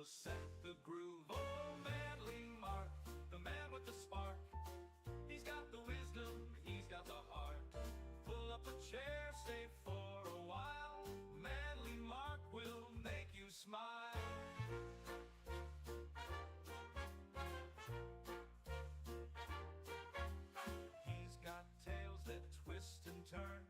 set the groove. Oh, Manly Mark, the man with the spark. He's got the wisdom, he's got the heart. Pull up a chair, stay for a while. Manly Mark will make you smile. He's got tales that twist and turn,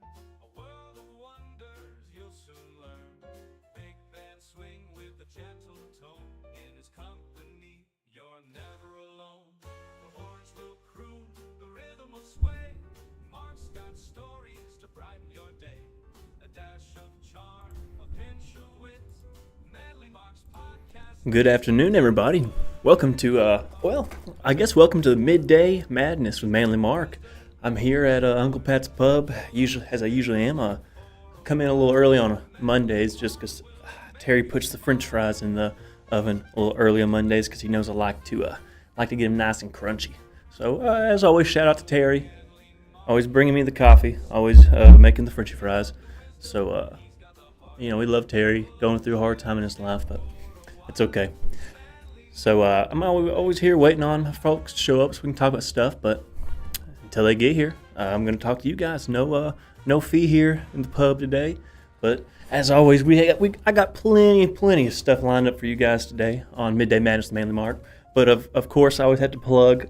a world of wonders you'll soon learn. Big band swing with a gentle tone. In his company, you're never alone. The horns will croon, the rhythm will sway. Mark's got stories to brighten your day. A dash of charm, a pinch of wit. Manly Mark's podcast. Good afternoon, everybody. Welcome to, welcome to the Midday Madness with Manly Mark. I'm here at Uncle Pat's Pub, as I usually am. Come in a little early on Mondays just because Terry puts the French fries in the oven a little early on Mondays because he knows I like to get them nice and crunchy. So, as always, shout out to Terry. Always bringing me the coffee, always making the Frenchy fries. So, we love Terry, going through a hard time in his life, but it's okay. So I'm always here waiting on folks to show up so we can talk about stuff, but until they get here, I'm going to talk to you guys. No fee here in the pub today, but as always, I got plenty of stuff lined up for you guys today on Midday Madness with Manly Mark. But of course, I always have to plug.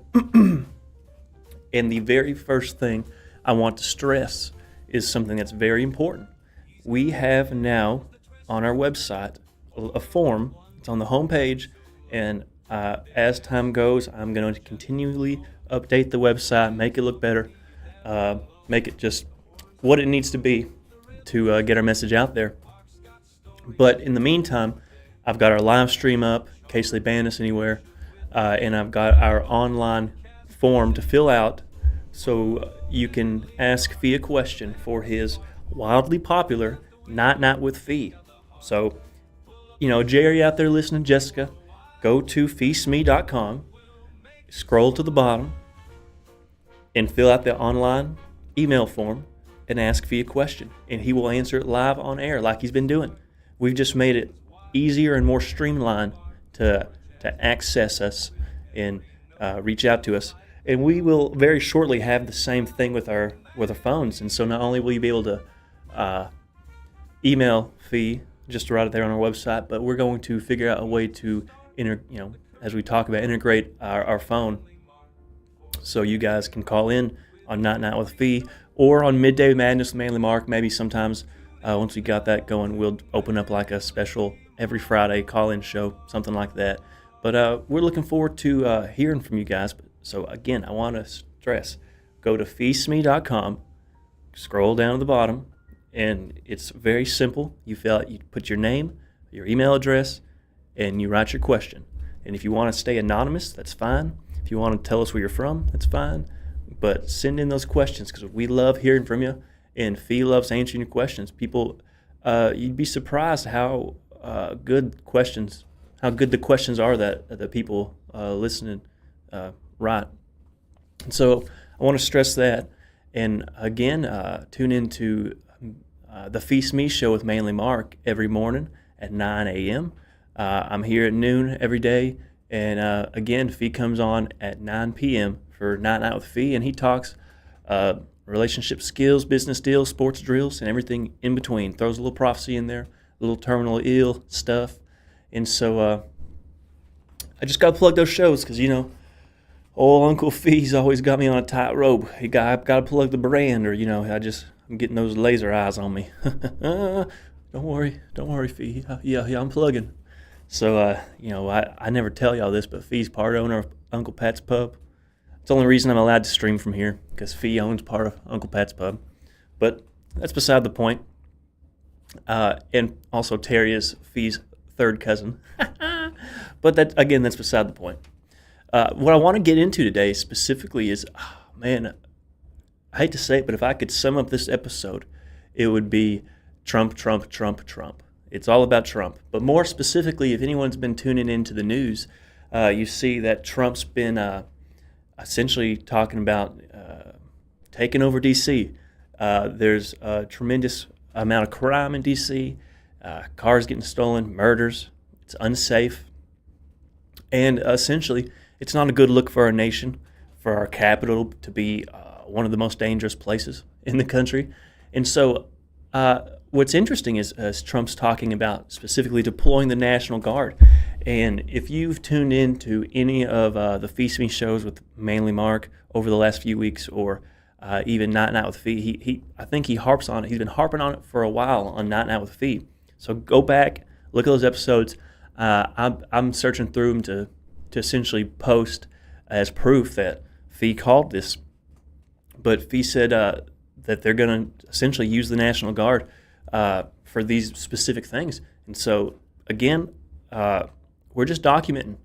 And the very first thing I want to stress is something that's very important. We have now on our website a form. It's on the homepage, and as time goes, I'm going to continually update the website, make it look better, make it just what it needs to be to get our message out there. But in the meantime, I've got our live stream up in case they ban us anywhere, and I've got our online form to fill out so you can ask Fee a question for his wildly popular Night with Fee. So, Jerry out there listening, Jessica, go to feastme.com, scroll to the bottom, and fill out the online email form and ask Fee a question, and he will answer it live on air like he's been doing. We've just made it easier and more streamlined to access us and reach out to us. And we will very shortly have the same thing with our phones. And so not only will you be able to email Fee just right there on our website, but we're going to figure out a way to as we talk about, integrate our phone so you guys can call in on Night with Fee or on Midday Madness with Manly Mark. Maybe sometimes once we got that going, we'll open up like a special every Friday call-in show, something like that. But we're looking forward to hearing from you guys. So again, I want to stress, go to feastme.com, scroll down to the bottom, and it's very simple. You put your name, your email address, and you write your question. And if you want to stay anonymous, that's fine. If you want to tell us where you're from, that's fine. But send in those questions because we love hearing from you, and Fee loves answering your questions. People, you'd be surprised how good the questions are that the people listening write. And so I want to stress that. And again, tune into the Feast Me Show with Manly Mark every morning at 9 a.m. I'm here at noon every day. And again, Fee comes on at 9 p.m. for Night with Fee, and he talks relationship skills, business deals, sports drills, and everything in between. Throws a little prophecy in there, a little terminal ill stuff. And so I just got to plug those shows because, old Uncle Fee's always got me on a tightrope. I've got to plug the brand or, I'm getting those laser eyes on me. Don't worry, Fee. Yeah, I'm plugging. So, I never tell y'all this, but Fee's part owner of Uncle Pat's Pub. It's the only reason I'm allowed to stream from here, because Fee owns part of Uncle Pat's Pub. But that's beside the point. And also Terry is Fee's third cousin. But that's beside the point. What I want to get into today specifically is, I hate to say it, but if I could sum up this episode, it would be Trump, Trump, Trump, Trump. It's all about Trump. But more specifically, if anyone's been tuning into the news, you see that Trump's been essentially talking about taking over D.C. There's a tremendous amount of crime in D.C., cars getting stolen, murders. It's unsafe. And essentially, it's not a good look for our nation, for our capital to be one of the most dangerous places in the country. And so, what's interesting is Trump's talking about specifically deploying the National Guard. And if you've tuned into any of the Feast Me shows with Manly Mark over the last few weeks, or even Night Night with Fee, I think he harps on it. He's been harping on it for a while on Night Night with Fee. So go back, look at those episodes. I'm searching through them to essentially post as proof that Fee called this. But Fee said that they're going to essentially use the National Guard for these specific things. And so, again, we're just documenting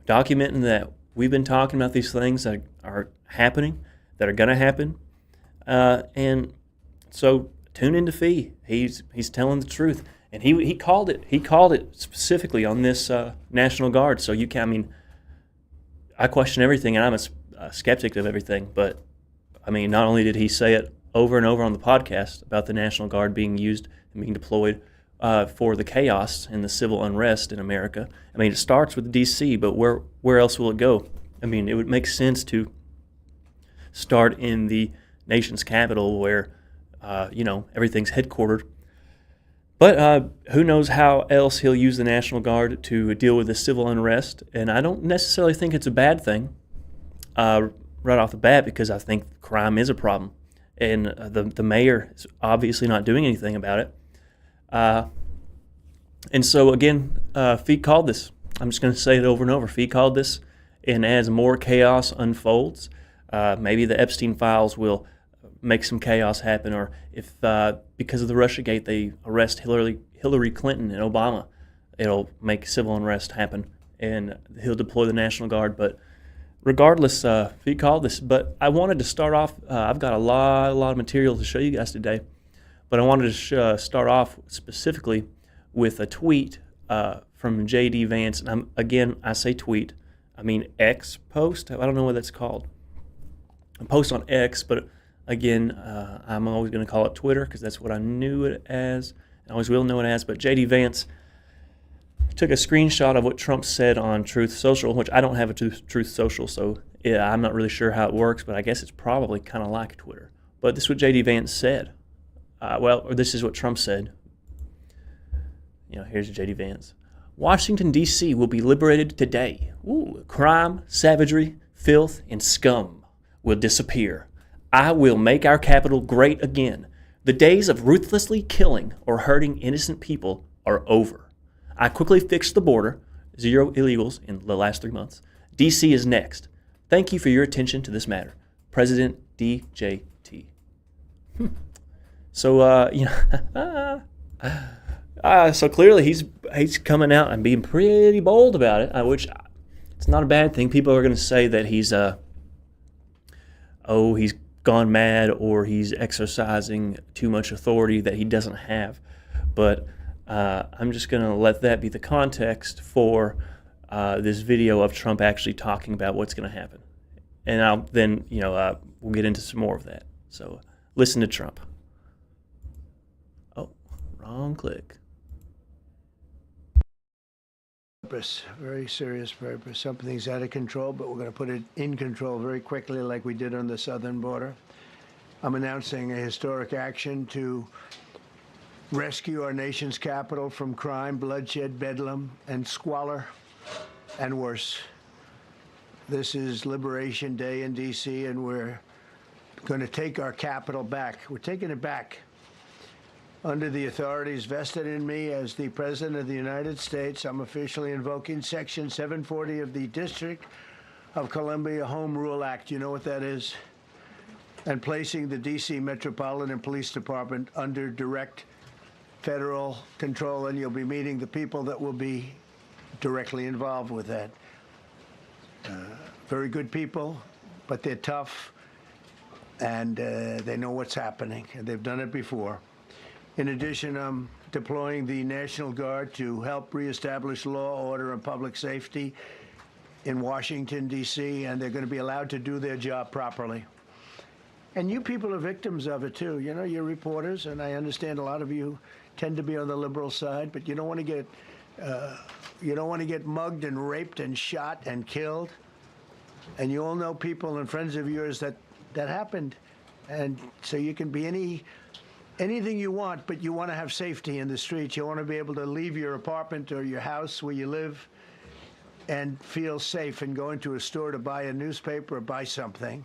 that we've been talking about these things that are happening, that are going to happen. And so tune into Fee. He's telling the truth. And he called it. He called it specifically on this National Guard. So you can, I mean, I question everything, and I'm a skeptic of everything. But I mean, not only did he say it over and over on the podcast about the National Guard being used and being deployed for the chaos and the civil unrest in America. I mean, it starts with D.C., but where else will it go? I mean, it would make sense to start in the nation's capital, where everything's headquartered. But who knows how else he'll use the National Guard to deal with the civil unrest. And I don't necessarily think it's a bad thing right off the bat, because I think crime is a problem. And the mayor is obviously not doing anything about it. And so, again, Fee called this. I'm just going to say it over and over. Fee called this. And as more chaos unfolds, maybe the Epstein files will make some chaos happen, or if because of the Russiagate they arrest Hillary Clinton and Obama, it'll make civil unrest happen, and he'll deploy the National Guard. But regardless, Fee called this. But I wanted to start off. I've got a lot of material to show you guys today, but I wanted to start off specifically with a tweet from J.D. Vance. And I say tweet, I mean X post. I don't know what that's called. A post on X, but again, I'm always going to call it Twitter because that's what I knew it as. I always will know it as. But J.D. Vance took a screenshot of what Trump said on Truth Social, which I don't have a Truth Social, so yeah, I'm not really sure how it works, but I guess it's probably kind of like Twitter. But this is what J.D. Vance said. Or this is what Trump said. Here's J.D. Vance. Washington, D.C. will be liberated today. Ooh, crime, savagery, filth, and scum will disappear. I will make our capital great again. The days of ruthlessly killing or hurting innocent people are over. I quickly fixed the border, 0 illegals in the last 3 months. D.C. is next. Thank you for your attention to this matter. President DJT. So, so clearly he's coming out and being pretty bold about it, which it's not a bad thing. People are going to say that he's gone mad, or he's exercising too much authority that he doesn't have. But I'm just going to let that be the context for this video of Trump actually talking about what's going to happen. And then we'll get into some more of that. So listen to Trump. Oh, wrong click. Very serious purpose. Something's out of control, but we're going to put it in control very quickly, like we did on the southern border. I'm announcing a historic action to rescue our nation's capital from crime, bloodshed, bedlam, and squalor, and worse. This is Liberation Day in D.C., and we're going to take our capital back. We're taking it back. Under the authorities vested in me as the President of the United States, I'm officially invoking Section 740 of the District of Columbia Home Rule Act. You know what that is? And placing the D.C. Metropolitan Police Department under direct federal control, and you'll be meeting the people that will be directly involved with that. Very good people, but they're tough, and they know what's happening, and they've done it before. In addition, I'm deploying the National Guard to help reestablish law, order, and public safety in Washington, D.C., and they're going to be allowed to do their job properly. And you people are victims of it, too. You're reporters, and I understand a lot of you tend to be on the liberal side, but you don't want to get You don't want to get mugged and raped and shot and killed. And you all know people and friends of yours that happened. And so you can be anything you want, but you want to have safety in the streets. You want to be able to leave your apartment or your house where you live and feel safe and go into a store to buy a newspaper or buy something.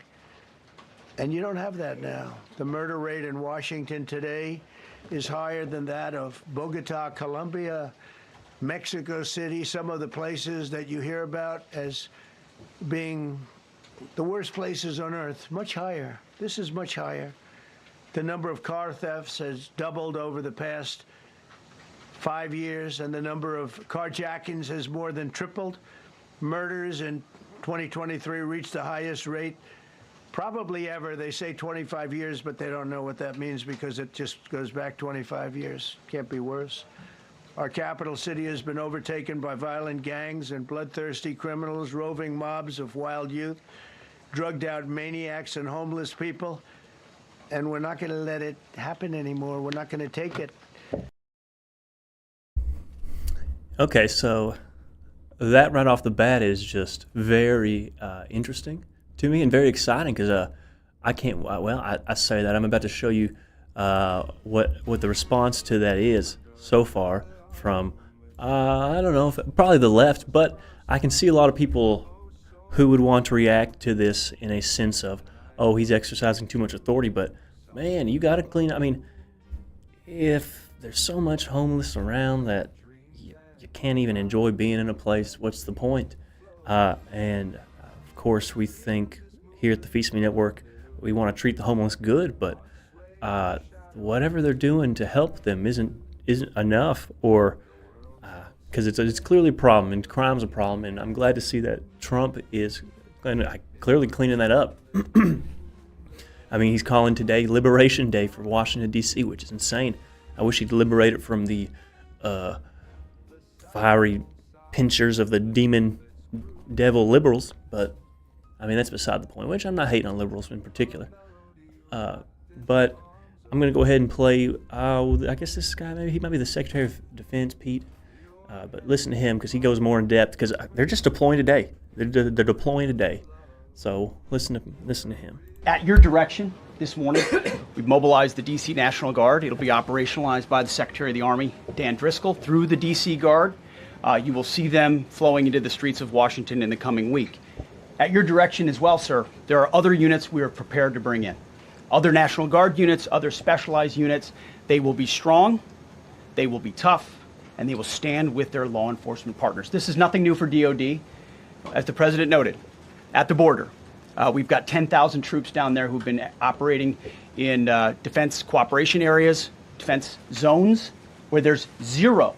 And you don't have that now. The murder rate in Washington today is higher than that of Bogota, Colombia, Mexico City, some of the places that you hear about as being the worst places on earth, much higher. This is much higher. The number of car thefts has doubled over the past 5 years, and the number of carjackings has more than tripled. Murders in 2023 reached the highest rate probably ever. They say 25 years, but they don't know what that means because it just goes back 25 years. Can't be worse. Our capital city has been overtaken by violent gangs and bloodthirsty criminals, roving mobs of wild youth, drugged out maniacs and homeless people. And we're not going to let it happen anymore. We're not going to take it. Okay, so that right off the bat is just very interesting to me and very exciting because I can't. Well, I say that I'm about to show you what the response to that is so far from I don't know, probably the left, but I can see a lot of people who would want to react to this in a sense of, oh, he's exercising too much authority, but man, you got to clean. I mean, if there's so much homeless around that you can't even enjoy being in a place, what's the point? And of course, we think here at the Feast Me Network, we want to treat the homeless good, but whatever they're doing to help them isn't enough, or because it's clearly a problem and crime's a problem, and I'm glad to see that Trump is clearly cleaning that up. I mean, he's calling today Liberation Day for Washington, D.C., which is insane. I wish he'd liberate it from the fiery pinchers of the demon devil liberals, but I mean, that's beside the point, which I'm not hating on liberals in particular. But I'm going to go ahead and play, I guess this guy, maybe he might be the Secretary of Defense, Pete. But listen to him because he goes more in depth because they're just deploying today. They're deploying today. So listen to him. At your direction this morning, we've mobilized the D.C. National Guard. It'll be operationalized by the Secretary of the Army, Dan Driscoll, through the D.C. Guard. You will see them flowing into the streets of Washington in the coming week. At your direction as well, sir, there are other units we are prepared to bring in. Other National Guard units, other specialized units. They will be strong, they will be tough, and they will stand with their law enforcement partners. This is nothing new for DOD. As the President noted, at the border, we've got 10,000 troops down there who've been operating in defense cooperation areas, defense zones, where there's zero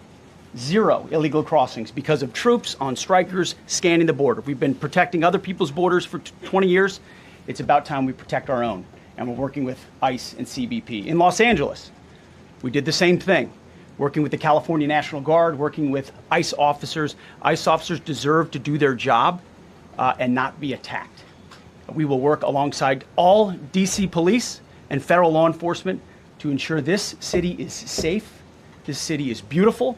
illegal crossings because of troops on strikers scanning the border. We've been protecting other people's borders for 20 years. It's about time we protect our own. And we're working with ICE and CBP. In Los Angeles, we did the same thing, working with the California National Guard, working with ICE officers. ICE officers deserve to do their job and not be attacked. We will work alongside all DC police and federal law enforcement to ensure this city is safe, this city is beautiful.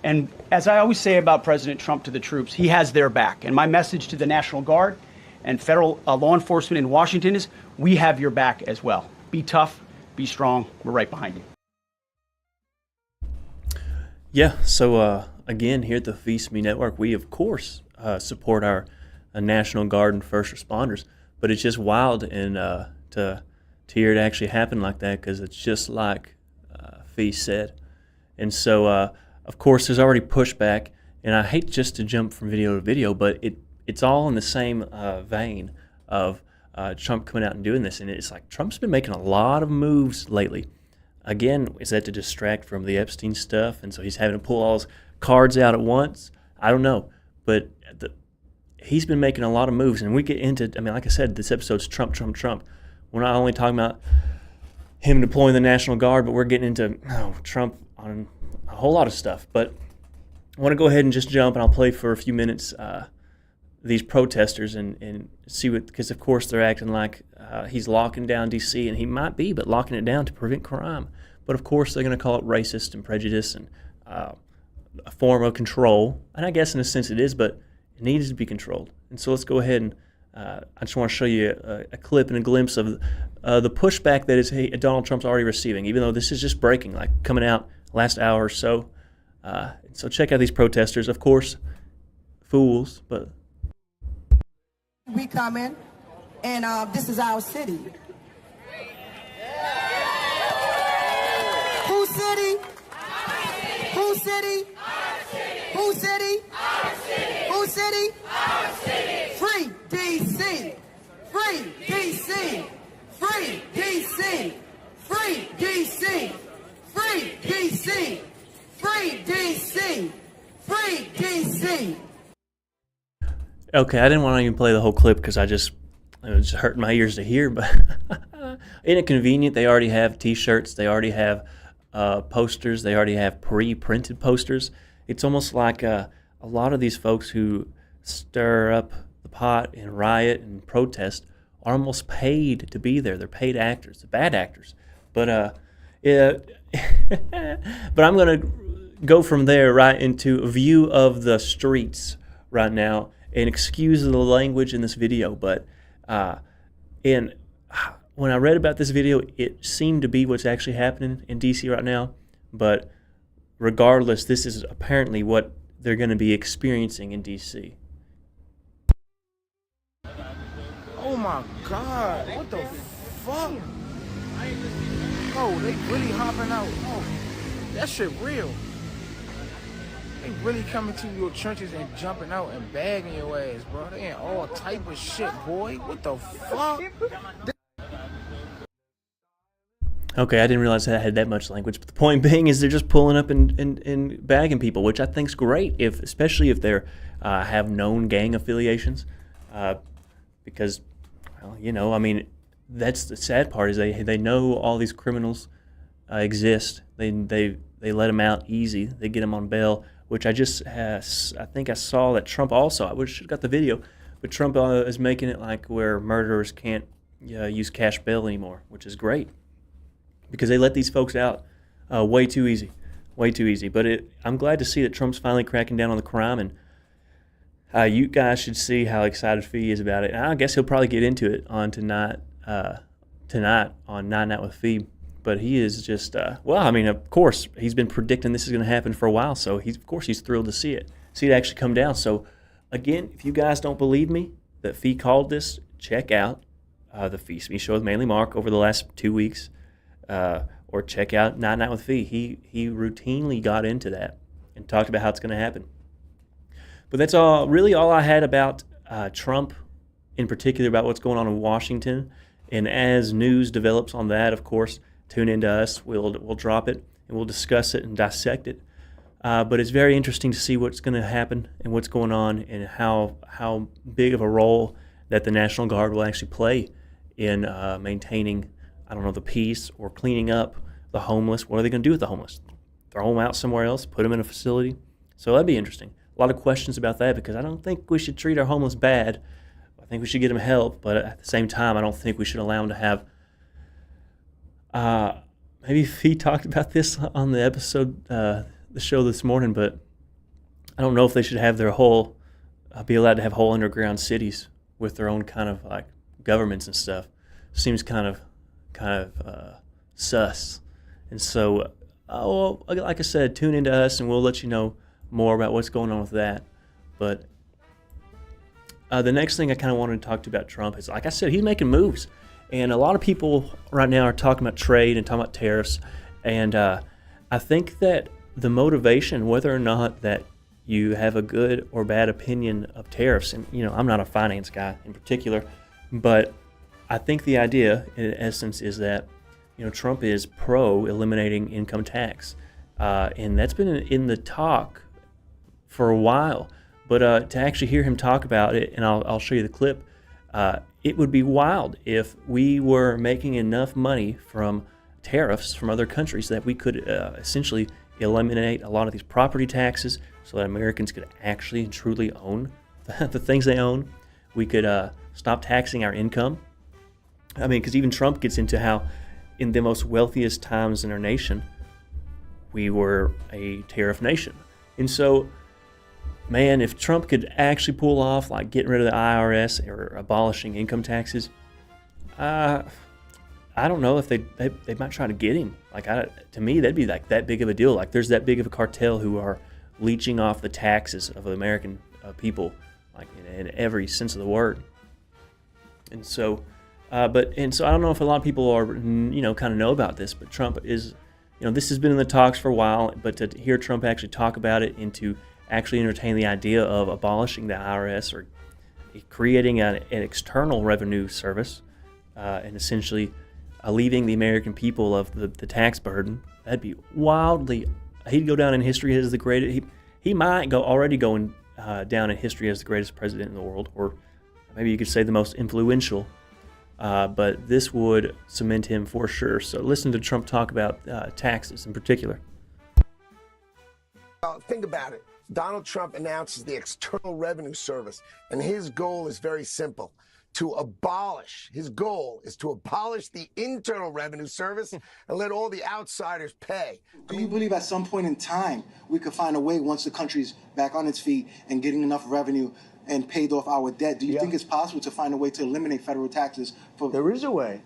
And as I always say about President Trump to the troops, he has their back. And my message to the National Guard and federal law enforcement in Washington is, we have your back as well. Be tough, be strong, we're right behind you. Yeah, so again, here at the Feast Me Network, we of course support our National Guard and first responders, but it's just wild and to hear it actually happen like that, because it's just like Feast said. And so, of course, there's already pushback, and I hate just to jump from video to video, but it's all in the same vein of Trump coming out and doing this. And it's like Trump's been making a lot of moves lately. Again, is that to distract from the Epstein stuff? And so he's having to pull all his cards out at once? I don't know. But he's been making a lot of moves. And we get into, I mean, like I said, this episode's Trump, Trump, Trump. We're not only talking about him deploying the National Guard, but we're getting into Trump on a whole lot of stuff. But I want to go ahead and just jump, and I'll play for a few minutes these protesters and see what, because of course they're acting like he's locking down D.C., and he might be, but locking it down to prevent crime. But of course they're going to call it racist and prejudice and a form of control, and I guess in a sense it is, but it needs to be controlled. And so let's go ahead and I just want to show you a clip and a glimpse of the pushback that Donald Trump's already receiving, even though this is just breaking, like coming out last hour or so. So check out these protesters, of course, fools, but we coming, and this is our city. Whose city? Whose city? Whose city? Whose city? Free DC! Free DC! Free DC! Free DC! Free DC! Free DC! Free DC! okay, I didn't want to even play the whole clip because it was hurting my ears to hear, but isn't it convenient? They already have T-shirts, they already have posters, they already have pre-printed posters. It's almost like a lot of these folks who stir up the pot and riot and protest are almost paid to be there. They're paid actors, they're bad actors. But but I'm going to go from there right into a view of the streets right now. And excuse the language in this video, but and when I read about this video, it seemed to be what's actually happening in DC right now. But regardless, this is apparently what they're going to be experiencing in DC. Oh my God, what the fuck? Oh, they really hopping out. Oh, that shit real. They really coming to your trenches and jumping out and bagging your ass, bro. They ain't all type of shit, boy. What the fuck? Okay, I didn't realize that I had that much language. But the point being is they're just pulling up and bagging people, which I think's great, especially if they're have known gang affiliations. Because, well, you know, I mean, that's the sad part is they know all these criminals exist. They let them out easy. They get them on bail. Which I think I saw that Trump also, I wish I got the video, but Trump is making it like where murderers can't use cash bail anymore, which is great because they let these folks out way too easy. But I'm glad to see that Trump's finally cracking down on the crime, and you guys should see how excited Fee is about it. And I guess he'll probably get into it on tonight on Night Out with Fee. But he is just, well, I mean, of course, he's been predicting this is going to happen for a while, so he's thrilled to see it actually come down. So, again, if you guys don't believe me that Fee called this, check out the Feast Me Show with Manly Mark over the last 2 weeks, or check out Night with Fee. He routinely got into that and talked about how it's going to happen. But that's really all I had about Trump, in particular about what's going on in Washington. And as news develops on that, of course, tune into us. We'll drop it and we'll discuss it and dissect it. But it's very interesting to see what's going to happen and what's going on and how big of a role that the National Guard will actually play in maintaining, I don't know, the peace or cleaning up the homeless. What are they going to do with the homeless? Throw them out somewhere else? Put them in a facility? So that'd be interesting. A lot of questions about that because I don't think we should treat our homeless bad. I think we should get them help, but at the same time, I don't think we should allow them to have. Maybe he talked about this on the episode, the show this morning, but I don't know if they should have their be allowed to have whole underground cities with their own kind of like governments and stuff. Seems kind of sus. And so, like I said, tune into us and we'll let you know more about what's going on with that. But the next thing I kind of wanted to talk to about Trump is, like I said, he's making moves. And a lot of people right now are talking about trade and talking about tariffs. And I think that the motivation, whether or not that you have a good or bad opinion of tariffs, and you know, I'm not a finance guy in particular, but I think the idea, in essence, is that you know Trump is pro eliminating income tax, and that's been in the talk for a while. But to actually hear him talk about it, and I'll show you the clip. It would be wild if we were making enough money from tariffs from other countries that we could essentially eliminate a lot of these property taxes so that Americans could actually and truly own the things they own. We could stop taxing our income. I mean, because even Trump gets into how in the most wealthiest times in our nation, we were a tariff nation. And so, man, if Trump could actually pull off like getting rid of the IRS or abolishing income taxes, I don't know if they might try to get him. Like, to me, that'd be like that big of a deal. Like, there's that big of a cartel who are leeching off the taxes of the American people, like in every sense of the word. And so, I don't know if a lot of people are, kind of know about this, but Trump is, this has been in the talks for a while. But to hear Trump actually talk about it and to actually entertain the idea of abolishing the IRS or creating an external revenue service, and essentially alleviating the American people of the tax burden, that'd be wildly. He'd go down in history as the greatest. He might already go down in history as the greatest president in the world, or maybe you could say the most influential. But this would cement him for sure. So listen to Trump talk about taxes in particular. Think about it. Donald Trump announces the External Revenue Service, and his goal is very simple. His goal is to abolish the Internal Revenue Service and let all the outsiders pay. Do you believe at some point in time we could find a way, once the country's back on its feet and getting enough revenue and paid off our debt, do you think it's possible to find a way to eliminate federal taxes? There is a way.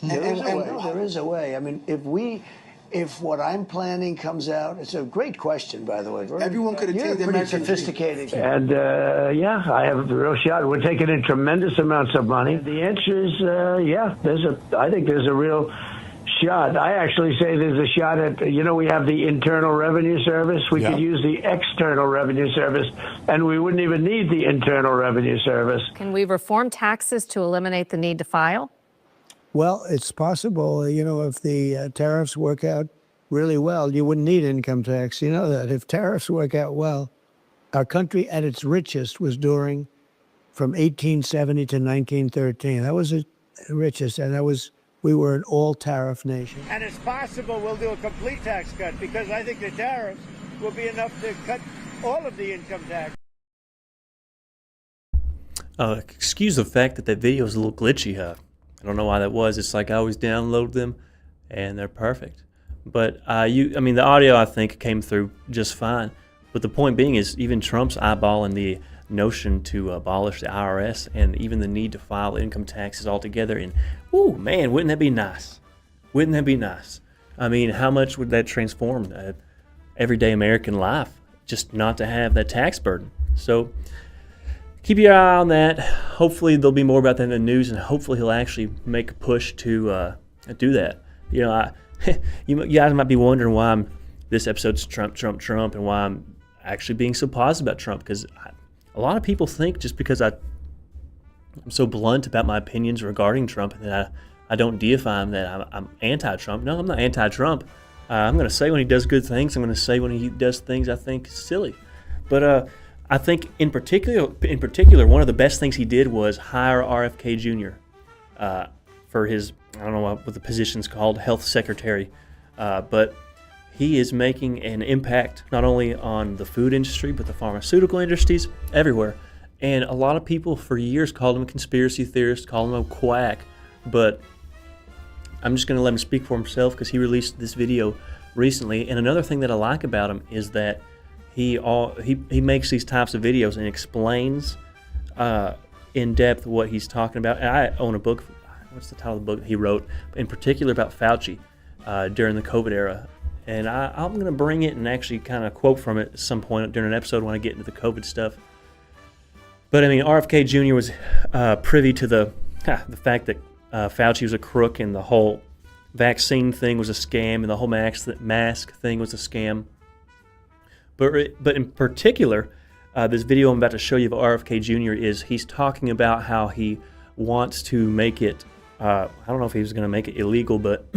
There is a way. I mean, if what I'm planning comes out, it's a great question, by the way. Everyone could attain their pretty sophisticated. And I have a real shot. We're taking in tremendous amounts of money. The answer is, I think there's a real shot. I actually say there's a shot at, we have the Internal Revenue Service. We could use the External Revenue Service, and we wouldn't even need the Internal Revenue Service. Can we reform taxes to eliminate the need to file? Well, it's possible. If the tariffs work out really well, you wouldn't need income tax. You know that. If tariffs work out well, our country at its richest was during from 1870 to 1913. That was the richest, and we were an all-tariff nation. And it's possible we'll do a complete tax cut, because I think the tariffs will be enough to cut all of the income tax. Excuse the fact that video is a little glitchy. I don't know why that was. It's like I always download them, and they're perfect. But the audio I think came through just fine. But the point being is, even Trump's eyeballing the notion to abolish the IRS and even the need to file income taxes altogether. And man, wouldn't that be nice? Wouldn't that be nice? I mean, how much would that transform everyday American life, just not to have that tax burden? So keep your eye on that. Hopefully there'll be more about that in the news, and hopefully he'll actually make a push to do that. You guys might be wondering why this episode's Trump, and why I'm actually being so positive about Trump, because a lot of people think just because I'm so blunt about my opinions regarding Trump and that I don't deify him, that I'm anti-Trump. No, I'm not anti-Trump. I'm going to say when he does good things. I'm going to say when he does things I think silly. But I think in particular, one of the best things he did was hire RFK Jr. For his, I don't know what the position's called, health secretary. But he is making an impact not only on the food industry, but the pharmaceutical industries everywhere. And a lot of people for years called him a conspiracy theorist, called him a quack. But I'm just going to let him speak for himself, because he released this video recently. And another thing that I like about him is that he makes these types of videos and explains in depth what he's talking about. And I own a book. What's the title of the book he wrote, in particular about Fauci during the COVID era? And I'm going to bring it and actually kind of quote from it at some point during an episode when I get into the COVID stuff. But I mean, RFK Jr. was privy to the fact that Fauci was a crook, and the whole vaccine thing was a scam, and the whole mask thing was a scam. But in particular, this video I'm about to show you of RFK Jr. is he's talking about how he wants to make it, I don't know if he was going to make it illegal, but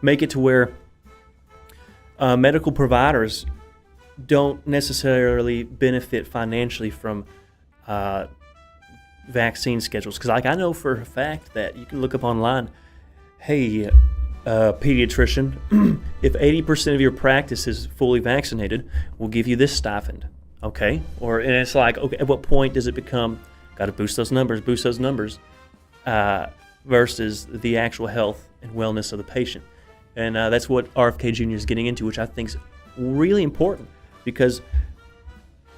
make it to where medical providers don't necessarily benefit financially from vaccine schedules. Because I know for a fact that you can look up online, hey, pediatrician, if 80% of your practice is fully vaccinated, we'll give you this stipend, okay? And it's like, okay, at what point does it become, got to boost those numbers, versus the actual health and wellness of the patient? And that's what RFK Jr. is getting into, which I think is really important. because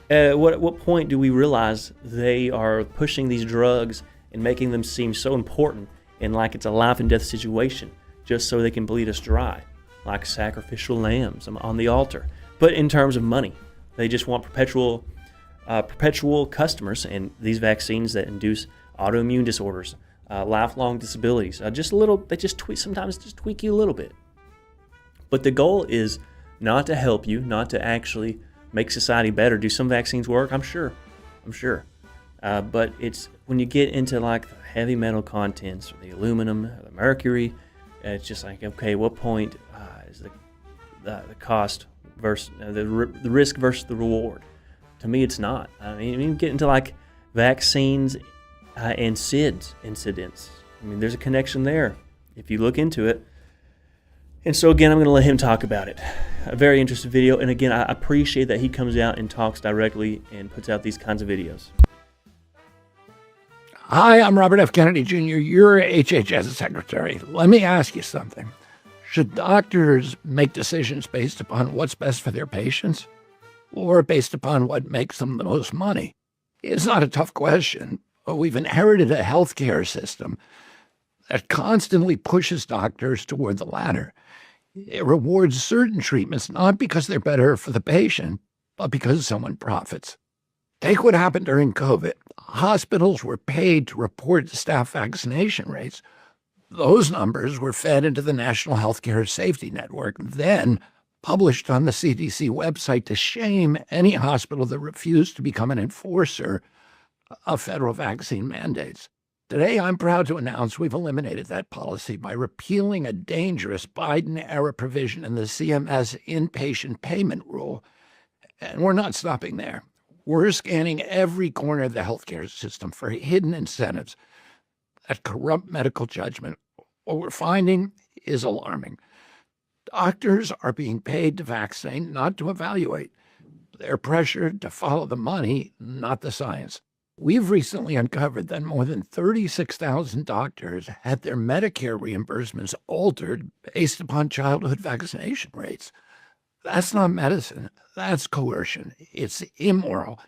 at what point do we realize they are pushing these drugs and making them seem so important and like it's a life and death situation just so they can bleed us dry, like sacrificial lambs on the altar? But in terms of money, they just want perpetual customers, and these vaccines that induce autoimmune disorders, lifelong disabilities, just a little. They just sometimes just tweak you a little bit. But the goal is not to help you, not to actually make society better. Do some vaccines work? I'm sure. But it's when you get into like the heavy metal contents, or the aluminum, or the mercury, it's just like, okay, what point is the cost versus the risk versus the reward? To me, it's not. I mean, you get into like vaccines and SIDS incidents. I mean, there's a connection there if you look into it. And so again, I'm going to let him talk about it. A very interesting video. And again, I appreciate that he comes out and talks directly and puts out these kinds of videos. Hi, I'm Robert F. Kennedy Jr., your HHS secretary. Let me ask you something. Should doctors make decisions based upon what's best for their patients, or based upon what makes them the most money? It's not a tough question, but we've inherited a healthcare system that constantly pushes doctors toward the latter. It rewards certain treatments not because they're better for the patient, but because someone profits. Take what happened during COVID. Hospitals were paid to report staff vaccination rates. Those numbers were fed into the National Healthcare Safety Network, then published on the CDC website to shame any hospital that refused to become an enforcer of federal vaccine mandates. Today, I'm proud to announce we've eliminated that policy by repealing a dangerous Biden-era provision in the CMS inpatient payment rule. And we're not stopping there. We're scanning every corner of the healthcare system for hidden incentives that corrupt medical judgment. What we're finding is alarming. Doctors are being paid to vaccinate, not to evaluate. They're pressured to follow the money, not the science. We've recently uncovered that more than 36,000 doctors had their Medicare reimbursements altered based upon childhood vaccination rates. That's not medicine. That's coercion. It's immoral.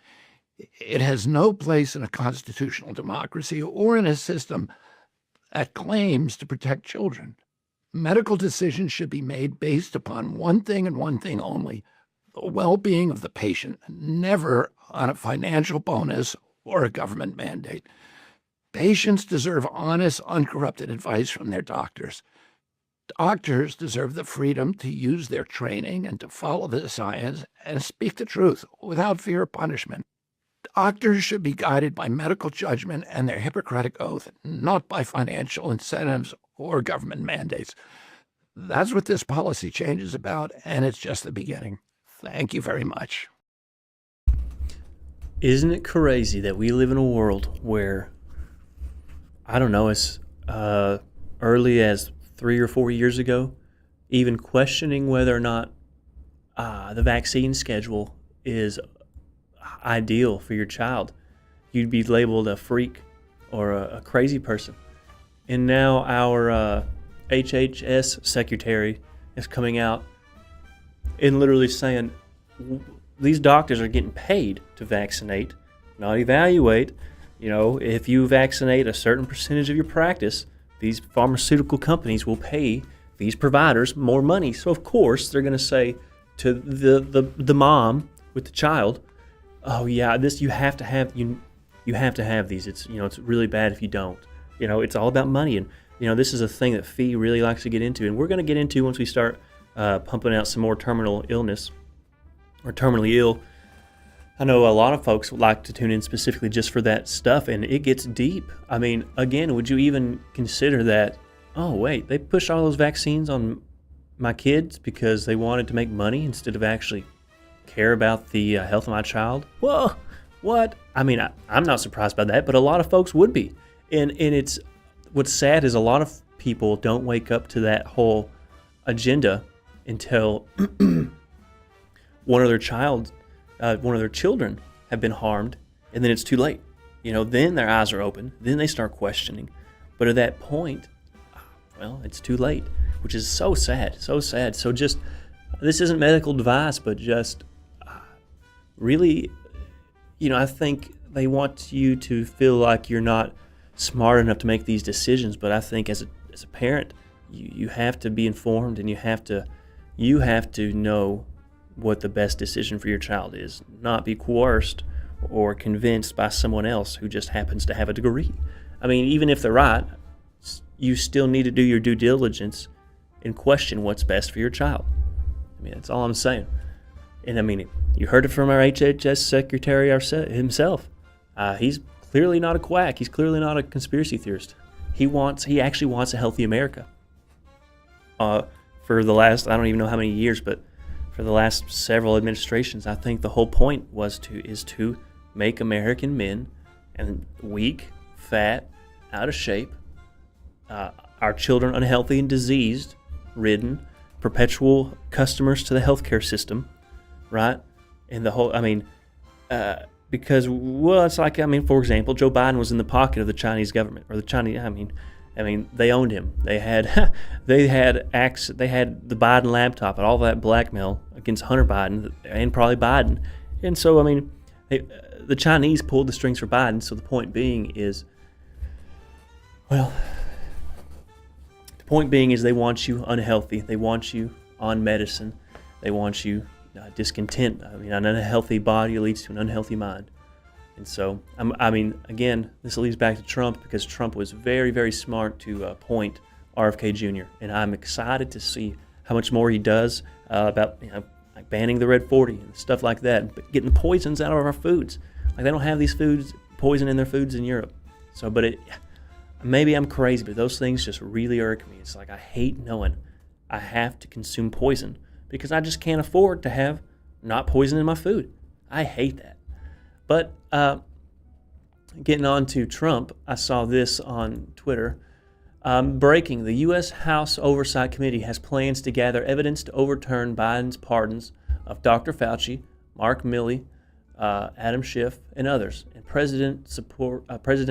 It has no place in a constitutional democracy or in a system that claims to protect children. Medical decisions should be made based upon one thing and one thing only: the well-being of the patient, never on a financial bonus or a government mandate. Patients deserve honest, uncorrupted advice from their doctors. Doctors deserve the freedom to use their training and to follow the science and speak the truth without fear of punishment. Doctors should be guided by medical judgment and their Hippocratic oath, not by financial incentives or government mandates. That's what this policy change is about, and it's just the beginning. Thank you very much. Isn't it crazy that we live in a world where, I don't know, as early as 3 or 4 years ago, even questioning whether or not the vaccine schedule is ideal for your child, you'd be labeled a freak or a crazy person. And now our HHS secretary is coming out and literally saying these doctors are getting paid to vaccinate, not evaluate. You know, if you vaccinate a certain percentage of your practice, these pharmaceutical companies will pay these providers more money. So of course they're going to say to the mom with the child, "Oh yeah, this you have to have these. It's it's really bad if you don't." It's all about money, and this is a thing that Fee really likes to get into, and we're going to get into once we start pumping out some more terminal illness or terminally ill. I know a lot of folks would like to tune in specifically just for that stuff, and it gets deep. I mean, again, would you even consider that, oh, wait, they pushed all those vaccines on my kids because they wanted to make money instead of actually care about the health of my child? Whoa, what? I mean, I'm not surprised by that, but a lot of folks would be. And it's what's sad is a lot of people don't wake up to that whole agenda until one of their children have been harmed, and then it's too late. Then their eyes are open, then they start questioning. But at that point, well, it's too late, which is so sad, so sad. So just, this isn't medical advice, but just really, I think they want you to feel like you're not smart enough to make these decisions. But I think as a parent, you have to be informed, and you have to know what the best decision for your child is, not be coerced or convinced by someone else who just happens to have a degree. I mean, even if they're right, you still need to do your due diligence and question what's best for your child. I mean, that's all I'm saying. And I mean, you heard it from our HHS secretary himself. He's clearly not a quack. He's clearly not a conspiracy theorist. He actually wants a healthy America. For the last, I don't even know how many years, but for the last several administrations, I think the whole point is to make American men and weak, fat, out of shape, our children unhealthy and diseased, ridden, perpetual customers to the healthcare system, right? And the whole, because, well, it's like, for example, Joe Biden was in the pocket of the Chinese government, or the Chinese, they owned him. They had the Biden laptop and all that blackmail against Hunter Biden and probably Biden. And so, the Chinese pulled the strings for Biden. So the point being is, they want you unhealthy. They want you on medicine. They want you discontent. An unhealthy body leads to an unhealthy mind. And so, again, this leads back to Trump, because Trump was very, very smart to appoint RFK Jr. And I'm excited to see how much more he does about like banning the Red 40 and stuff like that, but getting the poisons out of our foods. Like, they don't have these poison in their foods in Europe. So, but maybe I'm crazy, but those things just really irk me. It's like, I hate knowing I have to consume poison because I just can't afford to have not poison in my food. I hate that. But getting on to Trump, I saw this on Twitter. Breaking: the U.S. House Oversight Committee has plans to gather evidence to overturn Biden's pardons of Dr. Fauci, Mark Milley, Adam Schiff, and others. And President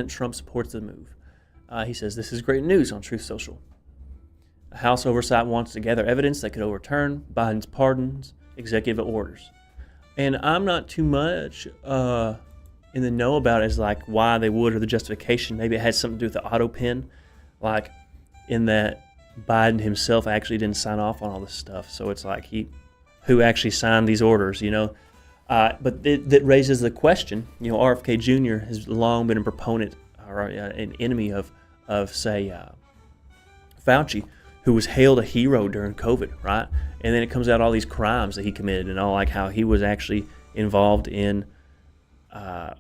Trump supports the move. He says this is great news on Truth Social. House Oversight wants to gather evidence that could overturn Biden's pardons, executive orders. And I'm not too much in the know about it as like why they would or the justification. Maybe it has something to do with the auto pen, like in that Biden himself actually didn't sign off on all this stuff. So it's like who actually signed these orders, But that raises the question. RFK Jr. has long been a proponent or an enemy of say, Fauci, who was hailed a hero during COVID, right? And then it comes out all these crimes that he committed and all, like how he was actually involved in, the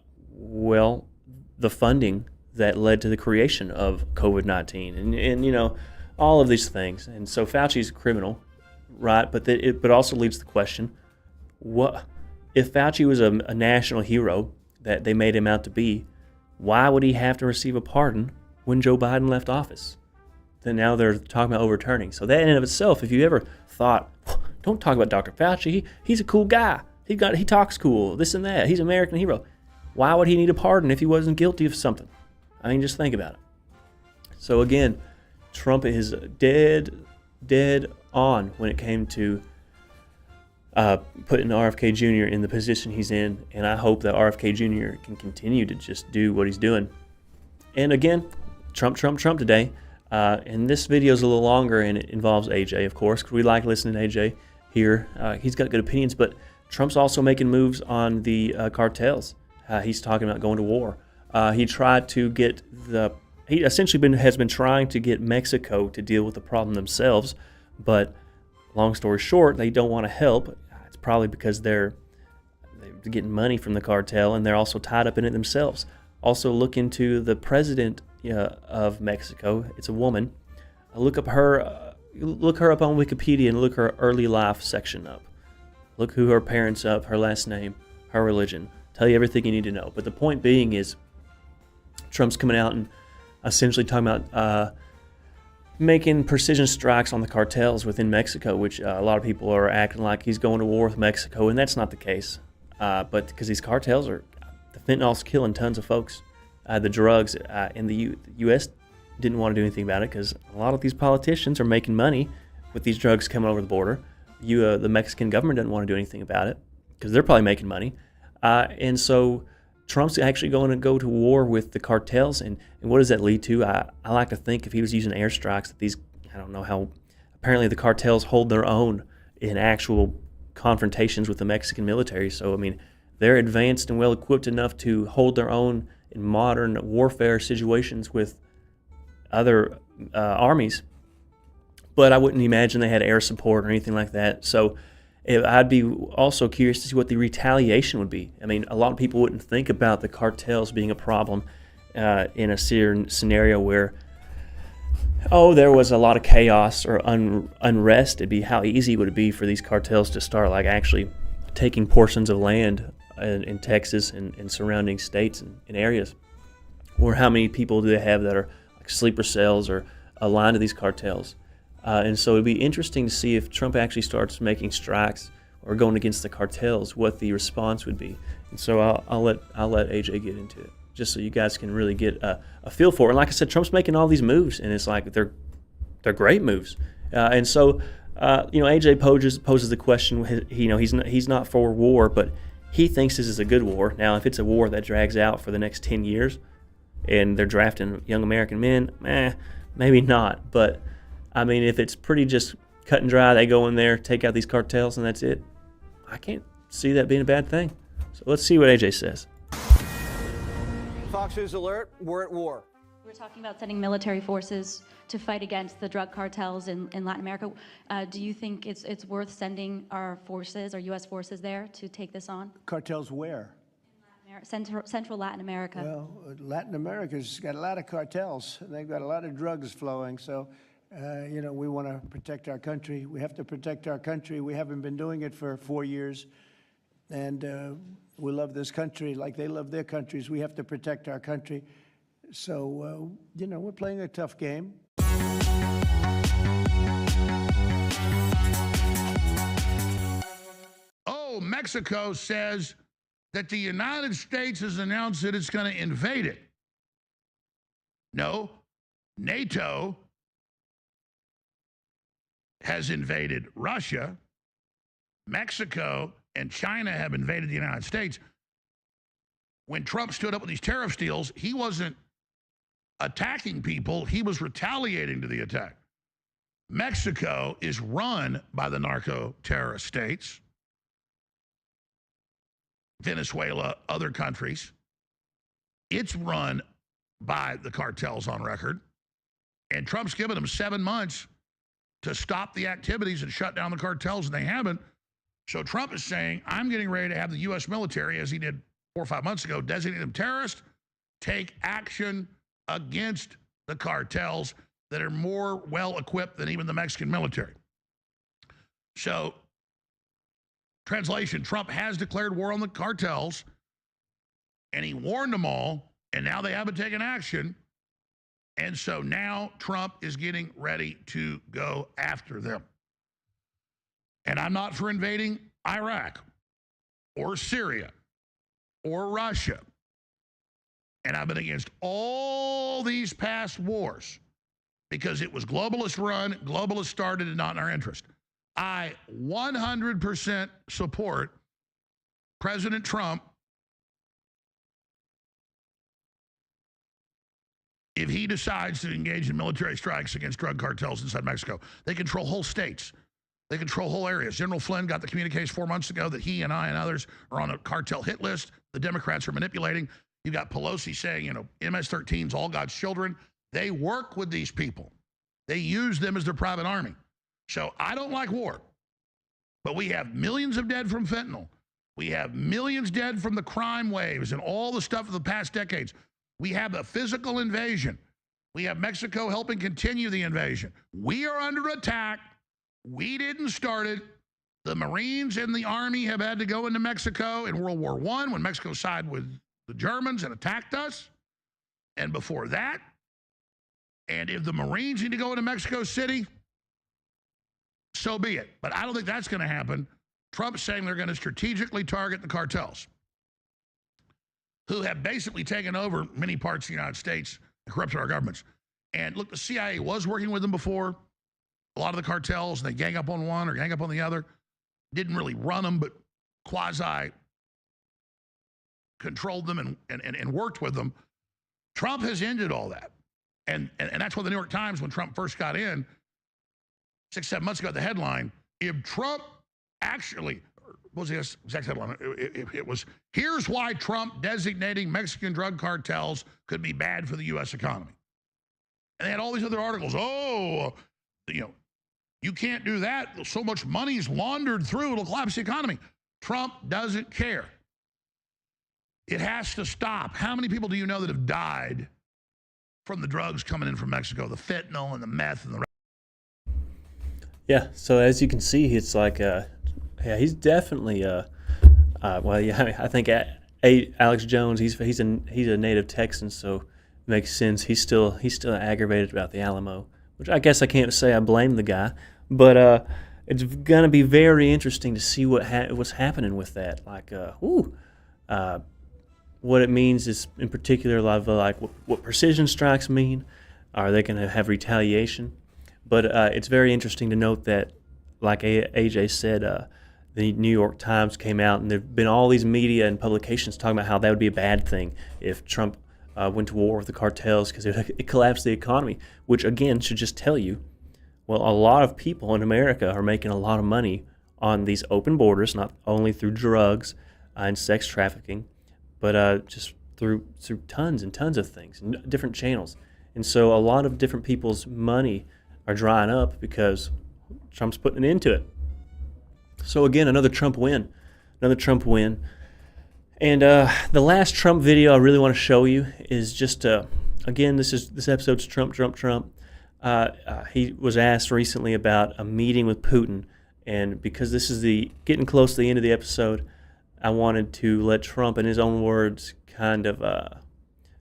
funding that led to the creation of COVID-19 and all of these things. And so Fauci's a criminal, right? But it also leads to the question, what if Fauci was a national hero that they made him out to be, why would he have to receive a pardon when Joe Biden left office? Then now they're talking about overturning. So that in and of itself, if you ever thought, don't talk about Dr. Fauci, he's a cool guy. He talks cool, this and that. He's an American hero. Why would he need a pardon if he wasn't guilty of something? Just think about it. So again, Trump is dead on when it came to putting RFK Jr. in the position he's in, and I hope that RFK Jr. can continue to just do what he's doing. And again, Trump today. And this video is a little longer, and it involves AJ, of course, because we like listening to AJ here. He's got good opinions, but Trump's also making moves on the cartels. He's talking about going to war. He essentially has been trying to get Mexico to deal with the problem themselves, but long story short, they don't want to help. It's probably because they're getting money from the cartel, and they're also tied up in it themselves. Also, look into the president of Mexico. It's a woman. Look her up on Wikipedia and look her early life section up. Look who her parents are, her last name, her religion. Tell you everything you need to know. But the point being is, Trump's coming out and essentially talking about making precision strikes on the cartels within Mexico, which a lot of people are acting like he's going to war with Mexico, and that's not the case. But because these cartels the fentanyl's killing tons of folks. The drugs in the U.S. didn't want to do anything about it because a lot of these politicians are making money with these drugs coming over the border. The Mexican government doesn't want to do anything about it because they're probably making money. And so Trump's actually going to go to war with the cartels. And what does that lead to? I like to think if he was using airstrikes, that these, I don't know how, apparently the cartels hold their own in actual confrontations with the Mexican military. So, I mean, they're advanced and well equipped enough to hold their own in modern warfare situations with other armies. But I wouldn't imagine they had air support or anything like that. So I'd be also curious to see what the retaliation would be. I mean, a lot of people wouldn't think about the cartels being a problem in a scenario where, there was a lot of chaos or unrest. It'd be how easy would it be for these cartels to start like actually taking portions of land in Texas and surrounding states and areas? Or how many people do they have that are like sleeper cells or aligned to these cartels? And so it'd be interesting to see if Trump actually starts making strikes or going against the cartels, what the response would be. And so I'll let AJ get into it, just so you guys can really get a feel for it. And like I said, Trump's making all these moves, and it's like they're great moves. And so AJ poses the question. He's not for war, but he thinks this is a good war. Now, if it's a war that drags out for the next 10 years, and they're drafting young American men, maybe not. But I mean, if it's pretty just cut and dry, they go in there, take out these cartels, and that's it. I can't see that being a bad thing. So let's see what AJ says. Fox News alert, we're at war. We're talking about sending military forces to fight against the drug cartels in Latin America. Do you think it's worth sending our forces, our U.S. forces there to take this on? Cartels where? Central Latin America. Well, Latin America's got a lot of cartels. They've got a lot of drugs flowing. So, we want to protect our country. We have to protect our country. We haven't been doing it for 4 years. And we love this country like they love their countries. We have to protect our country. So, we're playing a tough game. Oh, Mexico says that the United States has announced that it's going to invade it. No, NATO has invaded Russia. Mexico and China have invaded the United States. When Trump stood up with these tariff deals, he wasn't attacking people, he was retaliating to the attack. Mexico is run by the narco-terrorist states. Venezuela, other countries. It's run by the cartels on record. And Trump's given them 7 months to stop the activities and shut down the cartels, and they haven't. So Trump is saying, I'm getting ready to have the U.S. military, as he did 4 or 5 months ago, designate them terrorists, take action against the cartels that are more well-equipped than even the Mexican military. So, translation, Trump has declared war on the cartels, and he warned them all, and now they haven't taken action. And so now Trump is getting ready to go after them. And I'm not for invading Iraq or Syria or Russia. And I've been against all these past wars because it was globalist run, globalist started, and not in our interest. I 100% support President Trump if he decides to engage in military strikes against drug cartels inside Mexico. They control whole states. They control whole areas. General Flynn got the communiques 4 months ago that he and I and others are on a cartel hit list. The Democrats are manipulating. You've got Pelosi saying, MS-13's all God's children. They work with these people. They use them as their private army. So I don't like war, but we have millions of dead from fentanyl. We have millions dead from the crime waves and all the stuff of the past decades. We have a physical invasion. We have Mexico helping continue the invasion. We are under attack. We didn't start it. The Marines and the Army have had to go into Mexico in World War I when Mexico sided with the Germans and attacked us. And before that, and if the Marines need to go into Mexico City, so be it. But I don't think that's going to happen. Trump's saying they're going to strategically target the cartels, who have basically taken over many parts of the United States and corrupted our governments. And look, the CIA was working with them before. A lot of the cartels, they gang up on one or gang up on the other. Didn't really run them, but quasi controlled them and worked with them. Trump has ended all that. And that's why the New York Times, when Trump first got in 6-7 months ago, the headline, if Trump actually, what was the exact headline? It was, here's why Trump designating Mexican drug cartels could be bad for the U.S. economy. And they had all these other articles. Oh, you can't do that. So much money's laundered through, it'll collapse the economy. Trump doesn't care. It has to stop. How many people do you know that have died from the drugs coming in from Mexico, the fentanyl and the meth and the rest? Yeah, so as you can see, it's like, he's definitely, I think Alex Jones, he's a native Texan, so it makes sense. He's still aggravated about the Alamo, which I guess I can't say I blame the guy, but it's gonna be very interesting to see what's happening with that. Like, what it means is, in particular, like what precision strikes mean. Are they going to have retaliation? But it's very interesting to note that, like AJ said, the New York Times came out, and there have been all these media and publications talking about how that would be a bad thing if Trump went to war with the cartels because it collapsed the economy, which, again, should just tell you, well, a lot of people in America are making a lot of money on these open borders, not only through drugs and sex trafficking, but just through tons and tons of things, different channels. And so a lot of different people's money are drying up because Trump's putting an end to it. So again, another Trump win. And the last Trump video I really want to show you is just, again, this episode's Trump. He was asked recently about a meeting with Putin, and because this is getting close to the end of the episode, I wanted to let Trump, in his own words, kind of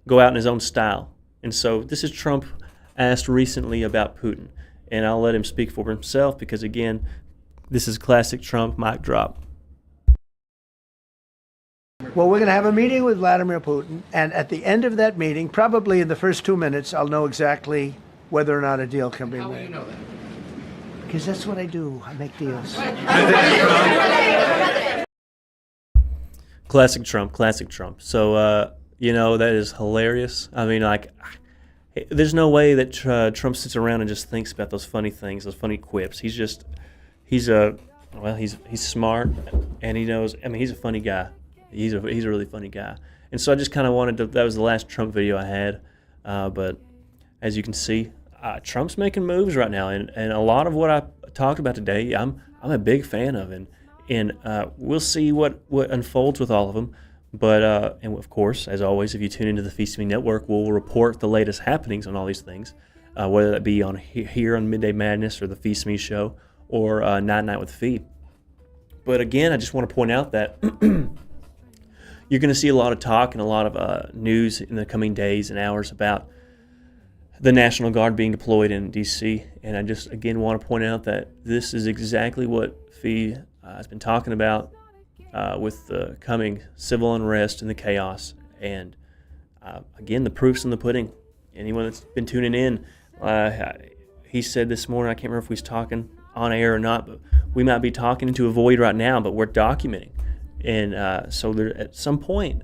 go out in his own style. And so this is Trump asked recently about Putin. And I'll let him speak for himself because, again, this is classic Trump mic drop. Well, we're going to have a meeting with Vladimir Putin. And at the end of that meeting, probably in the first 2 minutes, I'll know exactly whether or not a deal can be made. How will you know that? Because that's what I do. I make deals. Classic Trump. So, that is hilarious. I mean, like, there's no way that Trump sits around and just thinks about those funny things, those funny quips. He's smart, and he knows. I mean, he's a funny guy. He's a really funny guy. And so I just kind of wanted to. That was the last Trump video I had. But as you can see, Trump's making moves right now, and a lot of what I talked about today, I'm a big fan of, and we'll see what unfolds with all of them. But, and of course, as always, if you tune into the Feast Me Network, we'll report the latest happenings on all these things, whether that be on here on Midday Madness or the Feast Me Show or Night with Fee. But again, I just want to point out that you're going to see a lot of talk and a lot of news in the coming days and hours about the National Guard being deployed in D.C. And I just, again, want to point out that this is exactly what Fee has been talking about with the coming civil unrest and the chaos. And again, the proof's in the pudding. Anyone that's been tuning in, he said this morning, I can't remember if he was talking on air or not, but we might be talking into a void right now, but we're documenting. And so there, at some point,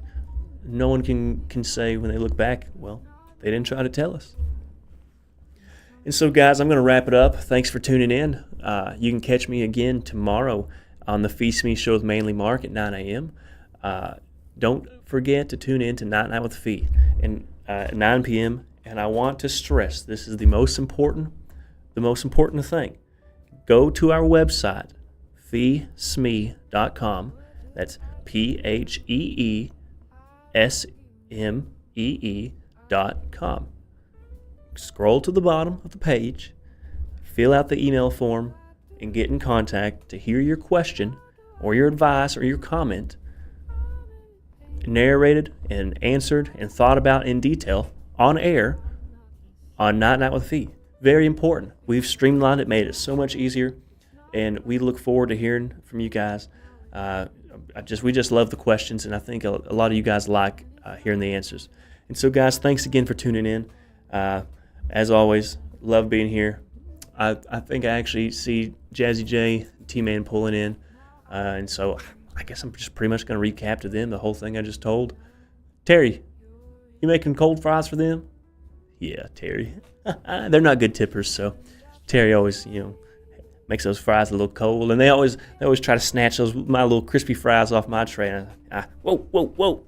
no one can say when they look back, well, they didn't try to tell us. And so, guys, I'm going to wrap it up. Thanks for tuning in. You can catch me again tomorrow on the Feast Me Show with Manly Mark at 9 a.m. Don't forget to tune in to Night with Fee at 9 p.m. And I want to stress, this is the most important thing. Go to our website, feesme.com. That's PHEESMEE.com. Scroll to the bottom of the page, fill out the email form, and get in contact to hear your question or your advice or your comment narrated and answered and thought about in detail on air on Night with Fee. Very important. We've streamlined it, made it so much easier, and we look forward to hearing from you guys. We just love the questions, and I think a lot of you guys like hearing the answers. And so, guys, thanks again for tuning in. As always, love being here. I think I actually see Jazzy J, T-Man pulling in, and so I guess I'm just pretty much going to recap to them the whole thing I just told. Terry, you making cold fries for them? Yeah, Terry. They're not good tippers, so Terry always, makes those fries a little cold, and they always try to snatch my little crispy fries off my tray. And whoa.